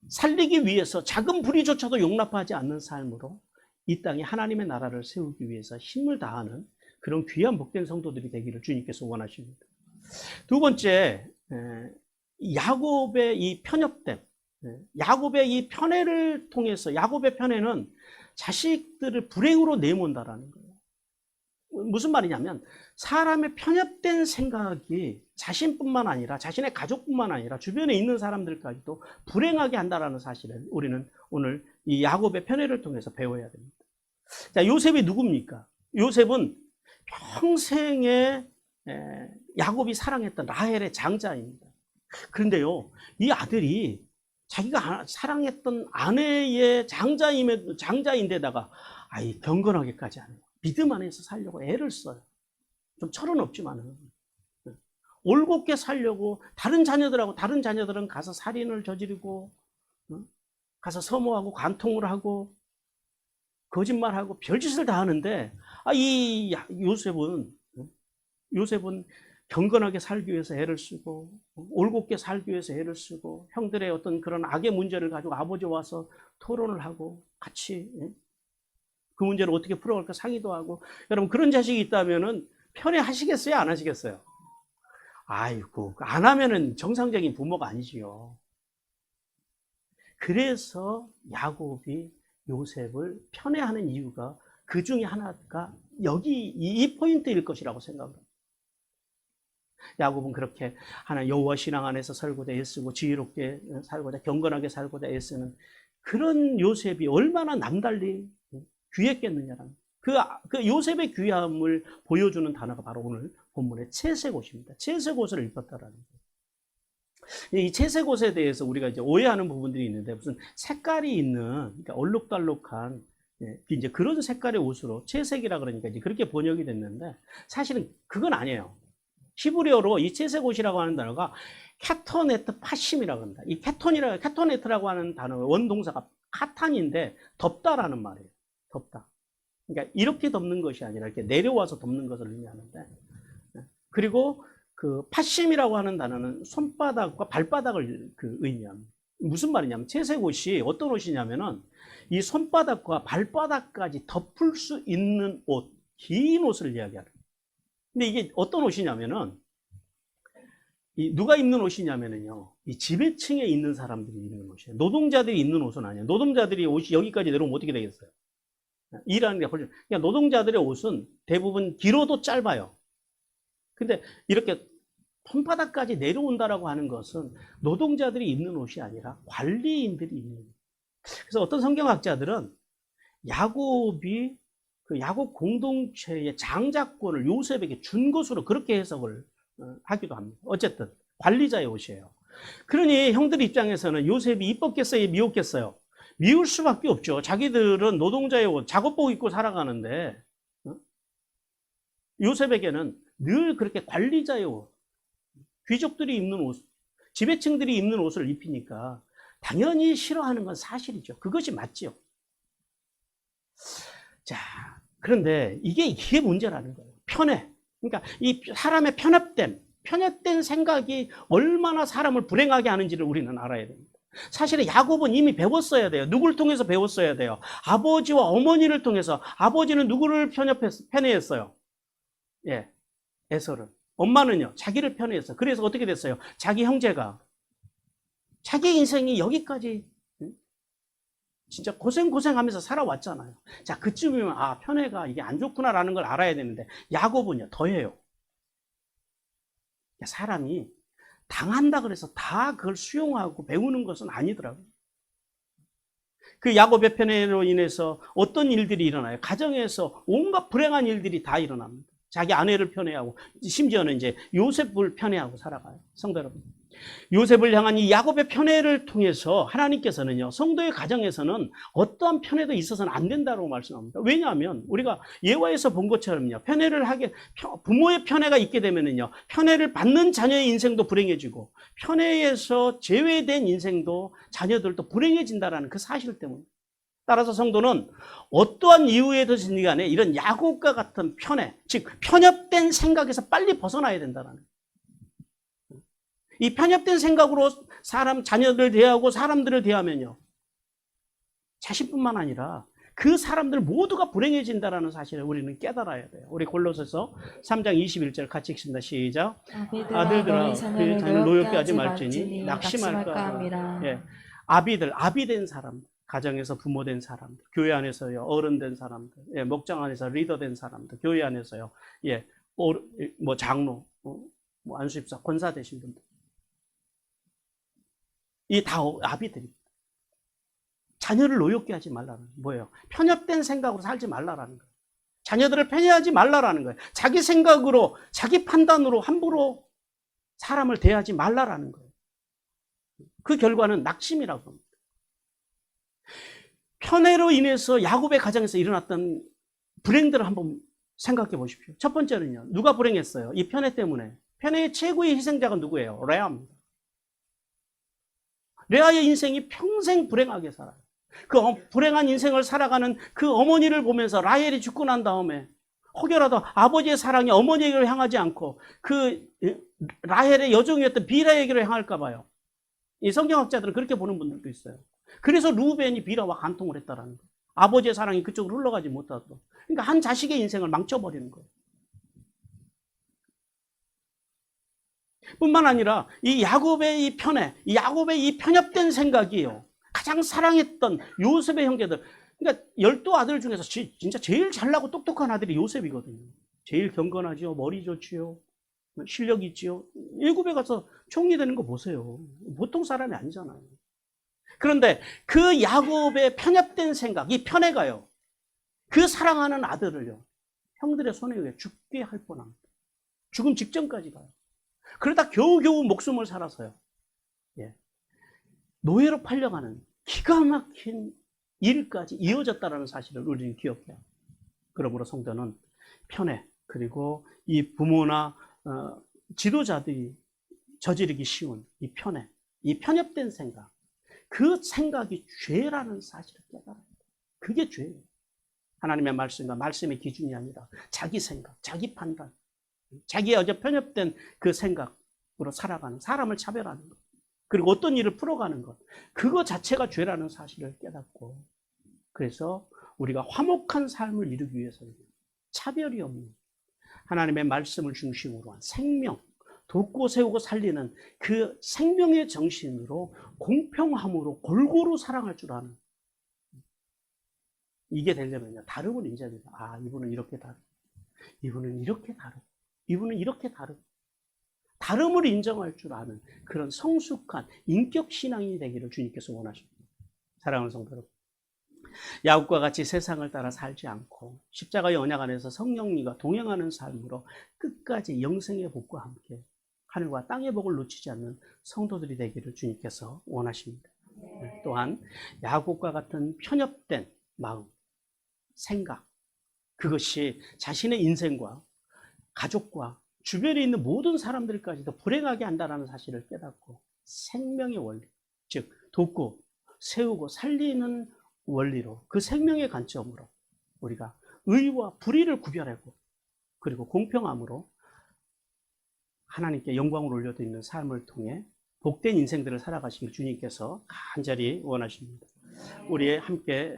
살리기 위해서 작은 불의조차도 용납하지 않는 삶으로 이 땅에 하나님의 나라를 세우기 위해서 힘을 다하는 그런 귀한 복된 성도들이 되기를 주님께서 원하십니다. 두 번째, 야곱의 이 편협됨, 야곱의 이 편애를 통해서, 야곱의 편애는 자식들을 불행으로 내몬다라는 거예요. 무슨 말이냐면, 사람의 편협된 생각이 자신뿐만 아니라, 자신의 가족뿐만 아니라 주변에 있는 사람들까지도 불행하게 한다라는 사실을 우리는 오늘 이 야곱의 편애를 통해서 배워야 됩니다. 자, 요셉이 누굽니까? 요셉은 평생에 야곱이 사랑했던 라헬의 장자입니다. 그런데요, 이 아들이 자기가 사랑했던 아내의 장자인데다가 경건하게까지 하는 거예요. 믿음 안에서 살려고 애를 써요. 좀 철은 없지만은 올곧게 살려고 다른 자녀들은 가서 살인을 저지르고 가서 서모하고 간통을 하고 거짓말하고 별짓을 다 하는데, 이 요셉은 경건하게 살기 위해서 애를 쓰고, 올곧게 살기 위해서 애를 쓰고, 형들의 어떤 그런 악의 문제를 가지고 아버지 와서 토론을 하고, 같이 그 문제를 어떻게 풀어갈까 상의도 하고. 여러분, 그런 자식이 있다면은 편애하시겠어요? 안 하시겠어요? 아이고, 안 하면은 정상적인 부모가 아니지요. 그래서 야곱이 요셉을 편애하는 이유가 그 중에 하나가 여기 이 포인트일 것이라고 생각합니다. 야곱은 그렇게 하나 여호와 신앙 안에서 살고자 애쓰고 지혜롭게 살고자 경건하게 살고자 애쓰는 그런 요셉이 얼마나 남달리 귀했겠느냐라는 그 요셉의 귀함을 보여주는 단어가 바로 오늘 본문의 채색옷입니다. 채색옷을 입었다라는 거예요. 이 채색옷에 대해서 우리가 이제 오해하는 부분들이 있는데, 무슨 색깔이 있는, 그러니까 얼룩덜룩한 이제 그런 색깔의 옷으로 채색이라 그러니까 이제 그렇게 번역이 됐는데, 사실은 그건 아니에요. 히브리어로 이 채색옷이라고 하는 단어가 캐토네트 파심이라고 합니다. 이 캐토네트라고 하는 단어의 원동사가 카탄인데 덮다라는 말이에요. 덮다. 그러니까 이렇게 덮는 것이 아니라 이렇게 내려와서 덮는 것을 의미하는데, 그리고 그 파심이라고 하는 단어는 손바닥과 발바닥을 의미합니다. 무슨 말이냐면 채색옷이 어떤 옷이냐면은 이 손바닥과 발바닥까지 덮을 수 있는 옷, 긴 옷을 이야기하는. 근데 이게 어떤 옷이냐면은 누가 입는 옷이냐면은요, 이 지배층에 있는 사람들이 입는 옷이에요. 노동자들이 입는 옷은 아니에요. 노동자들이 옷이 여기까지 내려오면 어떻게 되겠어요? 일하는 게 훨씬. 그러니까 노동자들의 옷은 대부분 길어도 짧아요. 근데 이렇게 손바닥까지 내려온다라고 하는 것은 노동자들이 입는 옷이 아니라 관리인들이 입는 옷. 그래서 어떤 성경학자들은 야곱이 그 야곱 공동체의 장자권을 요셉에게 준 것으로 그렇게 해석을 하기도 합니다. 어쨌든 관리자의 옷이에요. 그러니 형들 입장에서는 요셉이 이뻤겠어요? 미웠겠어요? 미울 수밖에 없죠. 자기들은 노동자의 옷, 작업복 입고 살아가는데 요셉에게는 늘 그렇게 관리자의 옷, 귀족들이 입는 옷, 지배층들이 입는 옷을 입히니까 당연히 싫어하는 건 사실이죠. 그것이 맞지요. 자, 그런데 이게 문제라는 거예요. 편애. 그러니까 이 사람의 편협된 생각이 얼마나 사람을 불행하게 하는지를 우리는 알아야 됩니다. 사실은 야곱은 이미 배웠어야 돼요. 누구를 통해서 배웠어야 돼요? 아버지와 어머니를 통해서. 아버지는 누구를 편애했어요? 예, 에서를. 엄마는요, 자기를 편애했어요. 그래서 어떻게 됐어요? 자기 형제가 자기 인생이 여기까지 진짜 고생하면서 살아왔잖아요. 자, 그쯤이면 편애가 이게 안 좋구나라는 걸 알아야 되는데 야곱은요, 더해요. 사람이 당한다 그래서 다 그걸 수용하고 배우는 것은 아니더라고요. 그 야곱의 편애로 인해서 어떤 일들이 일어나요? 가정에서 온갖 불행한 일들이 다 일어납니다. 자기 아내를 편애하고 심지어는 이제 요셉을 편애하고 살아가요. 성도 여러분, 요셉을 향한 이 야곱의 편애를 통해서 하나님께서는요, 성도의 가정에서는 어떠한 편애도 있어서는 안 된다고 말씀합니다. 왜냐하면 우리가 예화에서 본 것처럼요, 부모의 편애가 있게 되면은요, 편애를 받는 자녀의 인생도 불행해지고 편애에서 제외된 인생도 자녀들도 불행해진다라는 그 사실 때문에. 따라서 성도는 어떠한 이유에든지 간에 이런 야곱과 같은 편애, 즉 편협된 생각에서 빨리 벗어나야 된다는 거예요. 이 편협된 생각으로 자녀들 대하고 사람들을 대하면요, 자신뿐만 아니라 그 사람들 모두가 불행해진다는 사실을 우리는 깨달아야 돼요. 우리 골로새서 3장 21절 같이 읽습니다. 시작. 아들들아, 그 자녀를 노엽게 하지 말지니 낙심할까 함이라. 예, 아비된 사람들, 가정에서 부모된 사람들, 교회 안에서요 어른된 사람들, 예, 목장 안에서 리더된 사람들, 교회 안에서요, 예, 뭐 장로, 뭐 안수집사, 권사 되신 분들, 이 다 아비들입니다. 자녀를 노엽게 하지 말라는 뭐예요? 편협된 생각으로 살지 말라라는 거예요. 자녀들을 편애하지 말라라는 거예요. 자기 생각으로, 자기 판단으로 함부로 사람을 대하지 말라라는 거예요. 그 결과는 낙심이라고 합니다. 편애로 인해서 야곱의 가정에서 일어났던 불행들을 한번 생각해 보십시오. 첫 번째는요, 누가 불행했어요? 이 편애 때문에. 편애의 최고의 희생자가 누구예요? 레아입니다. 레아의 인생이 평생 불행하게 살아요. 불행한 인생을 살아가는 그 어머니를 보면서 라헬이 죽고 난 다음에 혹여라도 아버지의 사랑이 어머니에게로 향하지 않고 그 라헬의 여종이었던 빌하에게로 향할까 봐요. 이 성경학자들은 그렇게 보는 분들도 있어요. 그래서 루벤이 빌하와 간통을 했다라는 거예요. 아버지의 사랑이 그쪽으로 흘러가지 못하도록. 그러니까 한 자식의 인생을 망쳐버리는 거예요. 뿐만 아니라 이 야곱의 이 편애, 이 야곱의 이 편협된 생각이요. 가장 사랑했던 요셉의 형제들. 그러니까 12아들 중에서 진짜 제일 잘나고 똑똑한 아들이 요셉이거든요. 제일 경건하지요. 머리 좋지요. 실력 있지요. 애굽에 가서 총리 되는 거 보세요. 보통 사람이 아니잖아요. 그런데 그 야곱의 편협된 생각, 이 편애가요. 그 사랑하는 아들을요. 형들의 손에 의해 죽게 할 뻔합니다. 죽음 직전까지 가요. 그러다 겨우겨우 목숨을 살아서요. 예. 노예로 팔려가는 기가 막힌 일까지 이어졌다는 사실을 우리는 기억해요. 그러므로 성도는 편애, 그리고 이 부모나 지도자들이 저지르기 쉬운 이 편애, 이 편협된 생각, 그 생각이 죄라는 사실을 깨달아야 돼요. 그게 죄예요. 하나님의 말씀과 말씀의 기준이 아니라 자기 생각, 자기 판단, 자기의 어제 편협된 그 생각으로 살아가는, 사람을 차별하는 것, 그리고 어떤 일을 풀어가는 것, 그거 자체가 죄라는 사실을 깨닫고, 그래서 우리가 화목한 삶을 이루기 위해서는 차별이 없는 하나님의 말씀을 중심으로 한 생명, 돕고 세우고 살리는 그 생명의 정신으로 공평함으로 골고루 사랑할 줄 아는, 이게 되려면요, 다름을 인정해야 돼요. 아, 이분은 이렇게 다르고, 이분은 이렇게 다르고, 이분은 이렇게 다르고, 다름을 인정할 줄 아는 그런 성숙한 인격 신앙이 되기를 주님께서 원하십니다. 사랑하는 성도 여러분, 야곱과 같이 세상을 따라 살지 않고 십자가의 언약 안에서 성령님과 동행하는 삶으로 끝까지 영생의 복과 함께 하늘과 땅의 복을 놓치지 않는 성도들이 되기를 주님께서 원하십니다. 또한 야곱과 같은 편협된 마음, 생각, 그것이 자신의 인생과 가족과 주변에 있는 모든 사람들까지도 불행하게 한다는 사실을 깨닫고 생명의 원리, 즉 돕고 세우고 살리는 원리로, 그 생명의 관점으로 우리가 의와 불의를 구별하고, 그리고 공평함으로 하나님께 영광을 올려드리는 삶을 통해 복된 인생들을 살아가시길 주님께서 간절히 원하십니다. 우리 함께